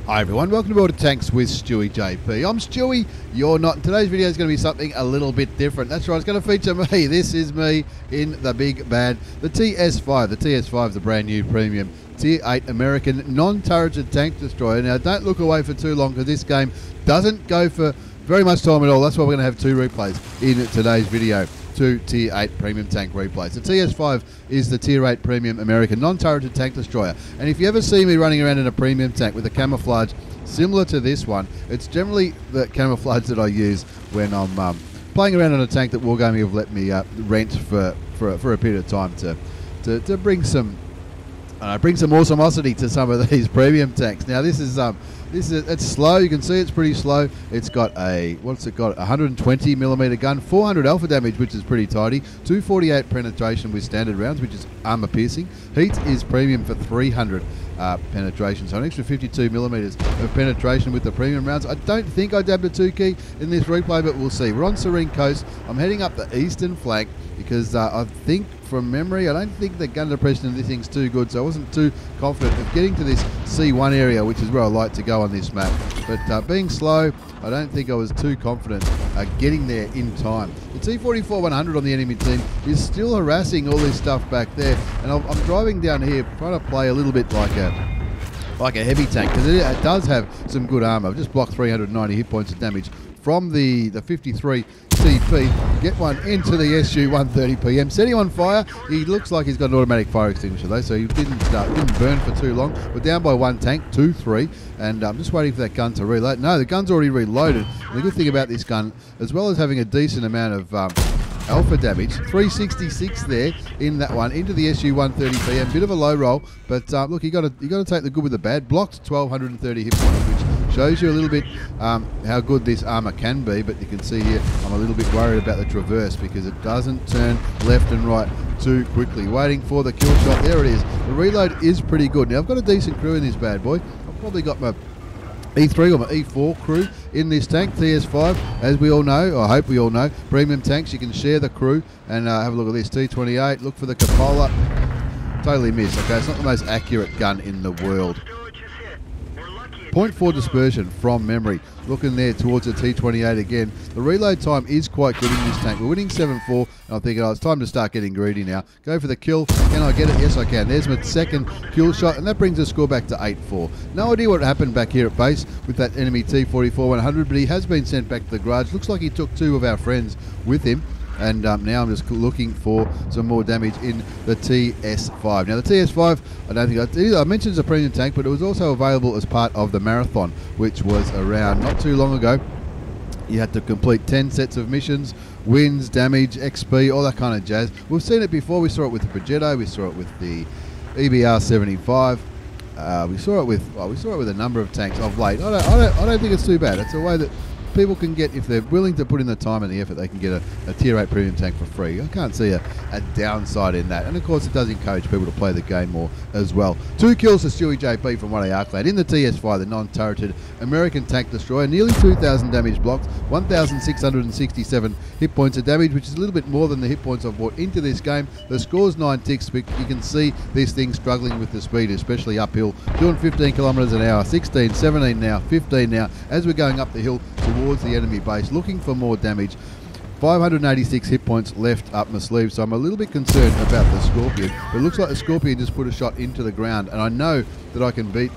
Hi everyone, welcome to Builder Tanks with stewiejp. I'm Stewie, you're not. Today's video is going to be something a little bit different. That's right, it's going to feature me. This is me in the big bad, the TS-5. The TS-5 is a brand new premium Tier 8 American non-turreted tank destroyer. Now don't look away for too long because this game doesn't go for very much time at all. That's why we're going to have two replays in today's video. Two Tier 8 premium tank replays. The TS-5 is the Tier 8 premium American non-turreted tank destroyer. And if you ever see me running around in a premium tank with a camouflage similar to this one, it's generally the camouflage that I use when I'm playing around on a tank that Wargaming have let me rent for a period of time to bring some awesomosity to some of these premium tanks. Now this is it's slow. You can see it's pretty slow. It's got a 120mm gun, 400 alpha damage, which is pretty tidy. 248 penetration with standard rounds, which is armor piercing. Heat is premium for 300 penetration, so an extra 52mm of penetration with the premium rounds. I don't think I dabbed a 2 key in this replay, but we'll see. We're on Serene Coast. I'm heading up the eastern flank because I think, from memory, I don't think the gun depression of this thing's too good, so I wasn't too confident of getting to this C1 area, which is where I like to go on this map. But being slow, I don't think I was too confident getting there in time. The T-44-100 on the enemy team is still harassing all this stuff back there, and I'm driving down here trying to play a little bit like a heavy tank, because it does have some good armor. I've just blocked 390 hit points of damage from the 53 CP. Get one into the SU-130 PM. Set him on fire. He looks like he's got an automatic fire extinguisher though, so he didn't burn for too long. We're down by one tank, 2-3, and I'm just waiting for that gun to reload. No, the gun's already reloaded. And the good thing about this gun, as well as having a decent amount of alpha damage, 366 there in that one into the SU-130 PM. Bit of a low roll, but look, you got to take the good with the bad. Blocked 1,230 hit points, which shows you a little bit how good this armor can be. But you can see here, I'm a little bit worried about the traverse because it doesn't turn left and right too quickly. Waiting for the kill shot. There it is. The reload is pretty good. Now I've got a decent crew in this bad boy. I've probably got my E3 or my E4 crew in this tank. TS-5, as we all know, or I hope we all know, premium tanks, you can share the crew. And have a look at this, T28, look for the cupola. Totally missed, okay, it's not the most accurate gun in the world. 0.4 dispersion from memory. Looking there towards the T28 again. The reload time is quite good in this tank. We're winning 7-4, and I'm thinking, oh, it's time to start getting greedy now. Go for the kill. Can I get it? Yes, I can. There's my second kill shot, and that brings the score back to 8-4. No idea what happened back here at base with that enemy T-44-100, but he has been sent back to the garage. Looks like he took two of our friends with him. And now I'm just looking for some more damage in the TS-5. Now the TS-5, I don't think I mentioned it's a premium tank, but it was also available as part of the marathon, which was around not too long ago. You had to complete 10 sets of missions, wins, damage, XP, all that kind of jazz. We've seen it before. We saw it with the Progetto, we saw it with the EBR-75. We saw it with a number of tanks of late. I don't think it's too bad. It's a way that people can get, if they're willing to put in the time and the effort, they can get a Tier 8 premium tank for free. I can't see a downside in that. And of course, it does encourage people to play the game more as well. 2 kills for stewiejp from WOTCCASIA in the TS-5, the non-turreted American tank destroyer. Nearly 2,000 damage blocked, 1,667 hit points of damage, which is a little bit more than the hit points I've brought into this game. The score's 9 ticks, but you can see this thing struggling with the speed, especially uphill. Doing 15 kilometres an hour, 16, 17 now, 15 now, as we're going up the hill towards the enemy base, looking for more damage. 586 hit points left up my sleeve, so I'm a little bit concerned about the Scorpion. But it looks like the Scorpion just put a shot into the ground, and I know that I can beat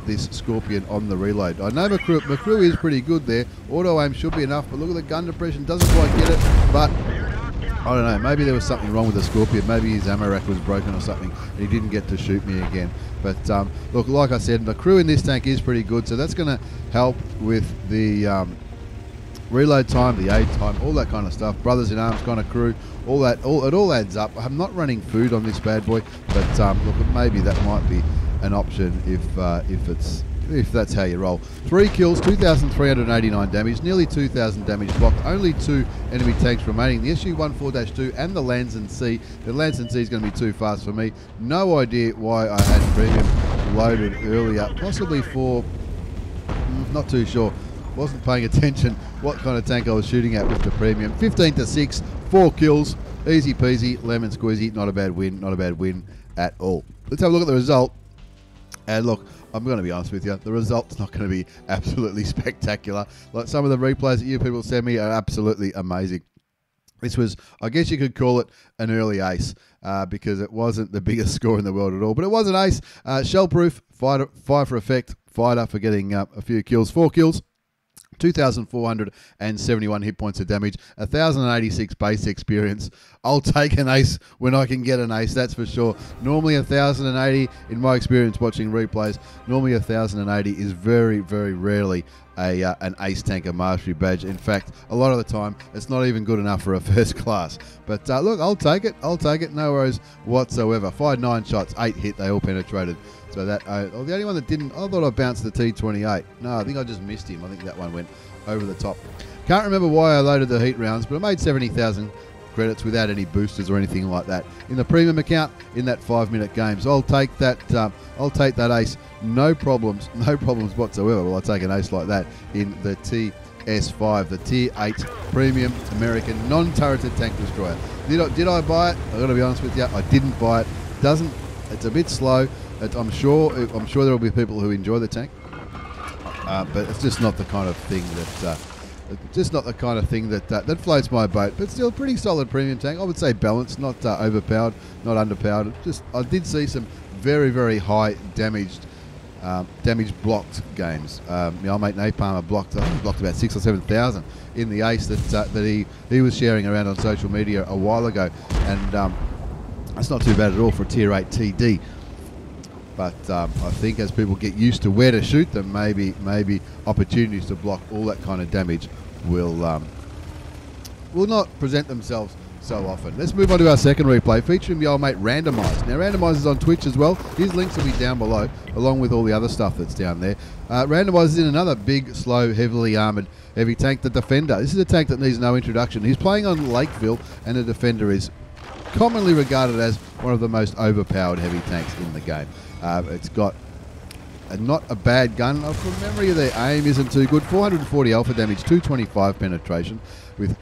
this Scorpion on the reload. I know my crew is pretty good there. Auto aim should be enough, but look at the gun depression, doesn't quite get it. But I don't know, maybe there was something wrong with the Scorpion. Maybe his ammo rack was broken or something, and he didn't get to shoot me again. But look, like I said, the crew in this tank is pretty good, so that's going to help with the reload time, the aid time, all that kind of stuff. Brothers in arms kind of crew, it all adds up. I'm not running food on this bad boy, but look, maybe that might be an option if that's how you roll. 3 kills, 2,389 damage, nearly 2,000 damage blocked, only 2 enemy tanks remaining, the SU-14-2 and the Lansen C. The Lansen C is going to be too fast for me. No idea why I had premium loaded earlier, possibly for, not too sure. Wasn't paying attention what kind of tank I was shooting at with the premium. 15-6, 4 kills, easy peasy, lemon squeezy, not a bad win at all. Let's have a look at the result. And look, I'm going to be honest with you, the result's not going to be absolutely spectacular. Like some of the replays that you people send me are absolutely amazing. This was, I guess you could call it an early ace because it wasn't the biggest score in the world at all. But it was an ace. Shellproof, five for effect, fighter for getting a few kills, 4 kills. 2,471 hit points of damage, 1,086 base experience. I'll take an ace when I can get an ace, that's for sure. Normally 1,080, in my experience watching replays, normally 1,080 is very, very rarely an ace tanker mastery badge. In fact, a lot of the time, it's not even good enough for a first class. But look, I'll take it, no worries whatsoever. Fired 9 shots, 8 hit, they all penetrated. So that, the only one that didn't, I thought I bounced the T28. No, I think I just missed him. I think that one went over the top. Can't remember why I loaded the heat rounds, but I made 70,000 credits without any boosters or anything like that. In the premium account, in that 5-minute game. So I'll take that ace, no problems whatsoever. Well, I'll take an ace like that in the TS-5, the Tier 8 Premium American non-turreted tank destroyer. Did I buy it? I've got to be honest with you, I didn't buy it. It's a bit slow. I'm sure there will be people who enjoy the tank, but it's just not the kind of thing that floats my boat. But still, a pretty solid premium tank. I would say balanced, not overpowered, not underpowered. I did see some very, very high damage blocked games. My mate Napalmer blocked about 6,000 or 7,000 in the ace that he was sharing around on social media a while ago, and that's not too bad at all for a Tier 8 TD. But I think as people get used to where to shoot them, maybe opportunities to block all that kind of damage will not present themselves so often. Let's move on to our second replay featuring the old mate randomizd. Now randomizd is on Twitch as well. His links will be down below along with all the other stuff that's down there. Randomizd is in another big, slow, heavily armoured heavy tank, the Defender. This is a tank that needs no introduction. He's playing on Lakeville, and the Defender is commonly regarded as one of the most overpowered heavy tanks in the game. It's got not a bad gun. From memory, the aim isn't too good. 440 alpha damage, 225 penetration with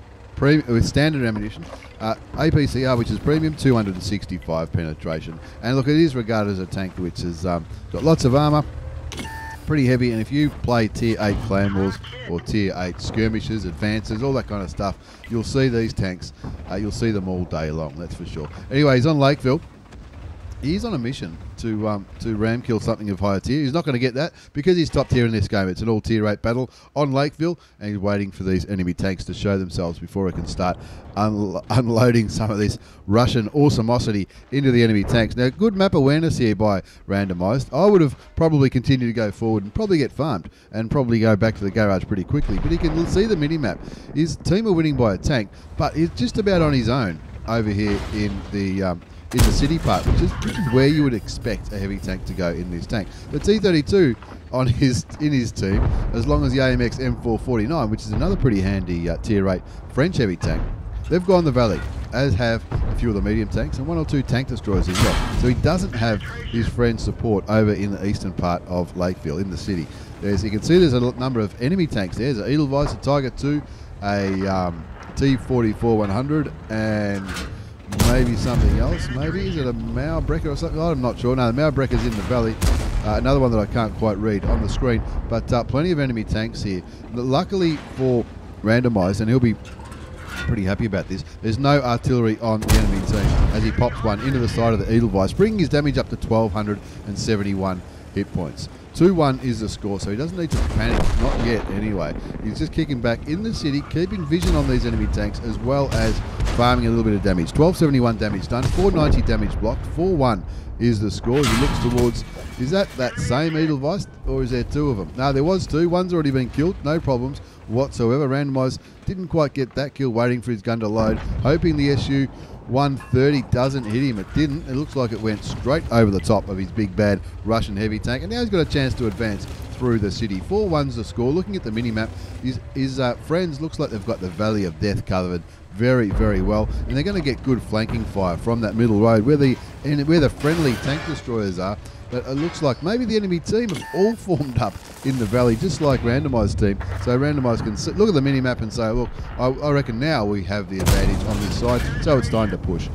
standard ammunition. APCR, which is premium, 265 penetration. And look, it is regarded as a tank which has got lots of armour, pretty heavy, and if you play Tier 8 clan wars or Tier 8 skirmishes, advances, all that kind of stuff, you'll see these tanks. You'll see them all day long, that's for sure. Anyway, he's on Lakeville. He's on a mission to ram kill something of higher tier. He's not going to get that because he's top tier in this game. It's an all Tier 8 battle on Lakeville, and he's waiting for these enemy tanks to show themselves before he can start unloading some of this Russian awesomosity into the enemy tanks. Now, good map awareness here by randomizd. I would have probably continued to go forward and probably get farmed and probably go back to the garage pretty quickly, but he can see the mini-map. His team are winning by a tank, but he's just about on his own over here in the city part, which is where you would expect a heavy tank to go in this tank. The T32 in his team, as long as the AMX M449, which is another pretty handy Tier 8 French heavy tank, they've gone the valley, as have a few of the medium tanks and 1 or 2 tank destroyers as well. So he doesn't have his friend's support over in the eastern part of Lakeville, in the city. You can see there's a number of enemy tanks there. There's an Edelweiss, a Tiger 2, a T-44-100, and maybe something else. Maybe is it a Mauerbrecher or something? I'm not sure. No, the Mauerbrecher's in the valley. Another one that I can't quite read on the screen, but plenty of enemy tanks here. Luckily for randomizd, and he'll be pretty happy about this, there's no artillery on the enemy team as he pops one into the side of the Edelweiss, bringing his damage up to 1,271 hit points. 2-1 is the score, so he doesn't need to panic, not yet anyway. He's just kicking back in the city, keeping vision on these enemy tanks, as well as farming a little bit of damage. 1,271 damage done, 490 damage blocked, 4-1 is the score. He looks towards, is that same Edelweiss, or is there 2 of them? No, there was 2, one's already been killed, no problems whatsoever. randomizd didn't quite get that kill, waiting for his gun to load, hoping the SU-130 doesn't hit him. It didn't. It looks like it went straight over the top of his big bad Russian heavy tank, and now he's got a chance to advance through the city. 4-1's the score. Looking at the mini-map, his friends looks like they've got the Valley of Death covered very, very well, and they're going to get good flanking fire from that middle road where the friendly tank destroyers are. But it looks like maybe the enemy team have all formed up in the valley, just like randomizd team. So randomizd can look at the mini-map and say, look, I reckon now we have the advantage on this side, so it's time to push.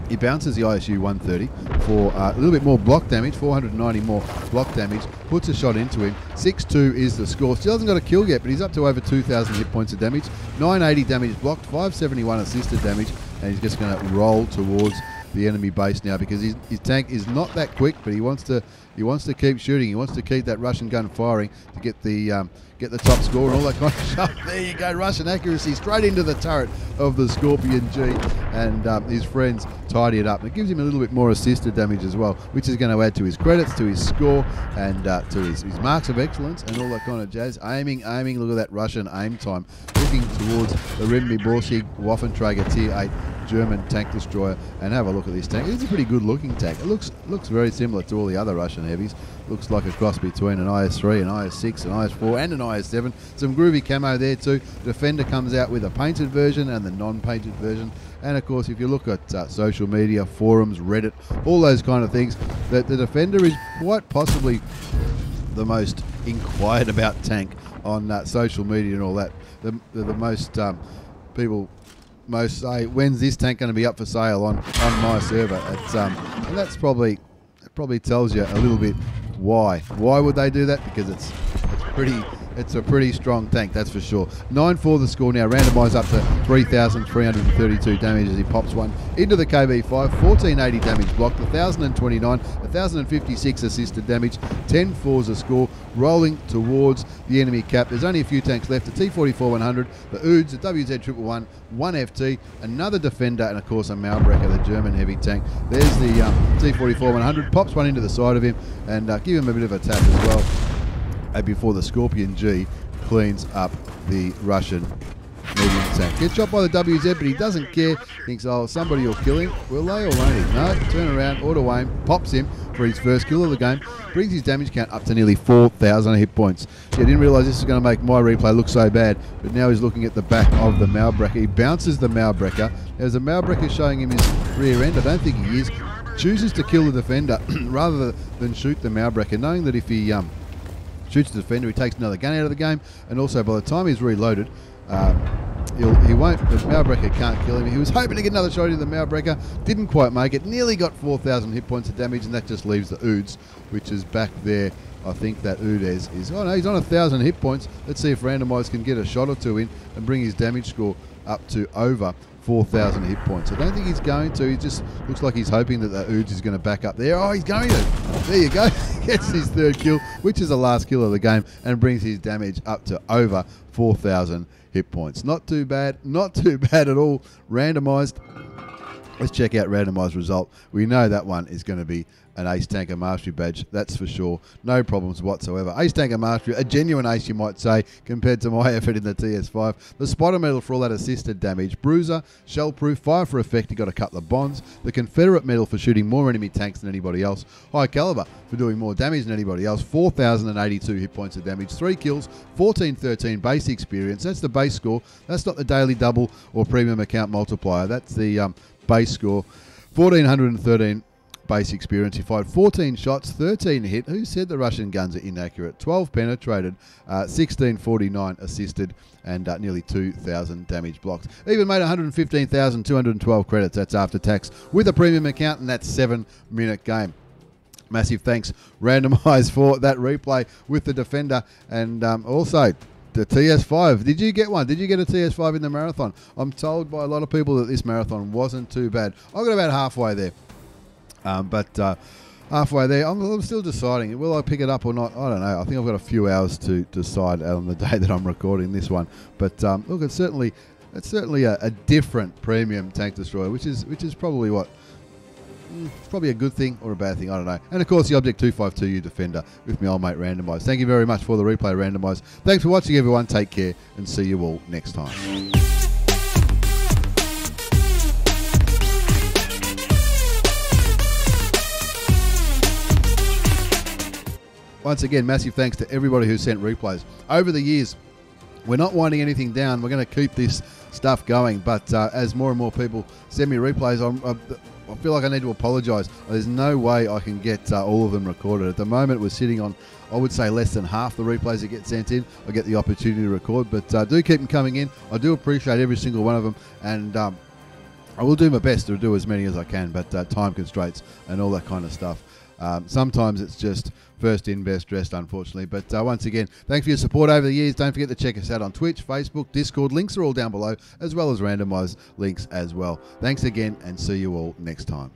He bounces the ISU 130 for a little bit more block damage, 490 more block damage, puts a shot into him. 6-2 is the score. Still hasn't got a kill yet, but he's up to over 2,000 hit points of damage. 980 damage blocked, 571 assisted damage, and he's just going to roll towards the enemy base now because his tank is not that quick, but he wants to keep shooting. He wants to keep that Russian gun firing to get the top score and all that kind of stuff. There you go, Russian accuracy straight into the turret of the Scorpion G, and his friends tidy it up. It gives him a little bit more assisted damage as well, which is going to add to his credits, to his score, and to his marks of excellence and all that kind of jazz. Aiming, look at that Russian aim time. Looking towards the Rimby-Borsig Waffenträger Tier 8 German tank destroyer, and have a look at this tank. It's a pretty good looking tank. It looks very similar to all the other Russian heavies. Looks like a cross between an IS-3, an IS-6, an IS-4 and an IS-7. Some groovy camo there too. Defender comes out with a painted version and the non-painted version. And of course, if you look at social media, forums, Reddit, all those kind of things, that the Defender is quite possibly the most inquired about tank on social media and all that. The most people most say, when's this tank going to be up for sale on my server? It's and that's probably tells you a little bit why. Why would they do that? Because it's a pretty strong tank, that's for sure. 9-4 the score now, randomised up to 3,332 damage as he pops one into the KB5. 1,480 damage blocked, 1,029, 1,056 assisted damage, 10-4's a score, rolling towards the enemy cap. There's only a few tanks left, the T-44-100, the UDS, the WZ-111, one FT, another Defender, and of course a Malbrecher, the German heavy tank. There's the T-44-100, pops one into the side of him, and give him a bit of a tap as well. Before the Scorpion G cleans up the Russian medium tank. Gets shot by the WZ, but he doesn't care. Thinks, oh, somebody will kill him. Will they or won't he? No, turn around, auto aim, pops him for his first kill of the game. Brings his damage count up to nearly 4,000 hit points. Yeah, I didn't realise this was going to make my replay look so bad, but now he's looking at the back of the Malbrecher. He bounces the Malbrecher. There's a Malbrecher showing him his rear end. I don't think he is. Chooses to kill the Defender rather than shoot the Malbrecher, knowing that if he shoots the Defender, he takes another gun out of the game, and also by the time he's reloaded, he won't. The Malbrecher can't kill him. He was hoping to get another shot into the Malbrecher, didn't quite make it. Nearly got 4,000 hit points of damage, and that just leaves the UDS, which is back there. I think that UDS is. Oh no, he's on 1,000 hit points. Let's see if randomized can get a shot or two in and bring his damage score up to over 4,000 hit points. I don't think he's going to. He just looks like he's hoping that the UDS is going to back up there. Oh, he's going to. There you go. Gets his third kill, which is the last kill of the game, and brings his damage up to over 4,000 hit points. Not too bad. Not too bad at all. Randomized. Let's check out randomized result. We know that one is going to be an Ace Tanker Mastery badge, that's for sure. No problems whatsoever. Ace Tanker Mastery, a genuine ace you might say, compared to my effort in the TS-5. The Spotter Medal for all that assisted damage. Bruiser, Shellproof, Fire for Effect, he got a couple of bonds. The Confederate Medal for shooting more enemy tanks than anybody else. High Caliber for doing more damage than anybody else. 4,082 hit points of damage. 3 kills, 1413 base experience. That's the base score. That's not the daily double or premium account multiplier. That's the base score. 1,413 base experience. He fired 14 shots, 13 hit. Who said the Russian guns are inaccurate? 12 penetrated, 1649 assisted, and nearly 2,000 damage blocked. Even made 115,212 credits. That's after tax with a premium account, and that's 7-minute game. Massive thanks, randomized, for that replay with the Defender, and also the TS-5. Did you get one? Did you get a TS-5 in the marathon? I'm told by a lot of people that this marathon wasn't too bad. I got about halfway there. But halfway there, I'm still deciding, will I pick it up or not? I don't know. I think I've got a few hours to decide on the day that I'm recording this one. But look, it's certainly a different premium tank destroyer, which is probably what. It's probably a good thing or a bad thing, I don't know. And of course the Object 252U Defender with my old mate Randomized. Thank you very much for the replay, Randomized. Thanks for watching, everyone. Take care and see you all next time. Once again, massive thanks to everybody who sent replays. Over the years, we're not winding anything down. We're going to keep this stuff going. But as more and more people send me replays, I feel like I need to apologise. There's no way I can get all of them recorded. At the moment, we're sitting on, I would say, less than half the replays that get sent in. I get the opportunity to record, but do keep them coming in. I do appreciate every single one of them. And I will do my best to do as many as I can, but time constraints and all that kind of stuff. Sometimes it's just first in, best dressed, unfortunately. But once again, thanks for your support over the years. Don't forget to check us out on Twitch, Facebook, Discord. Links are all down below, as well as randomized links as well. Thanks again, and see you all next time.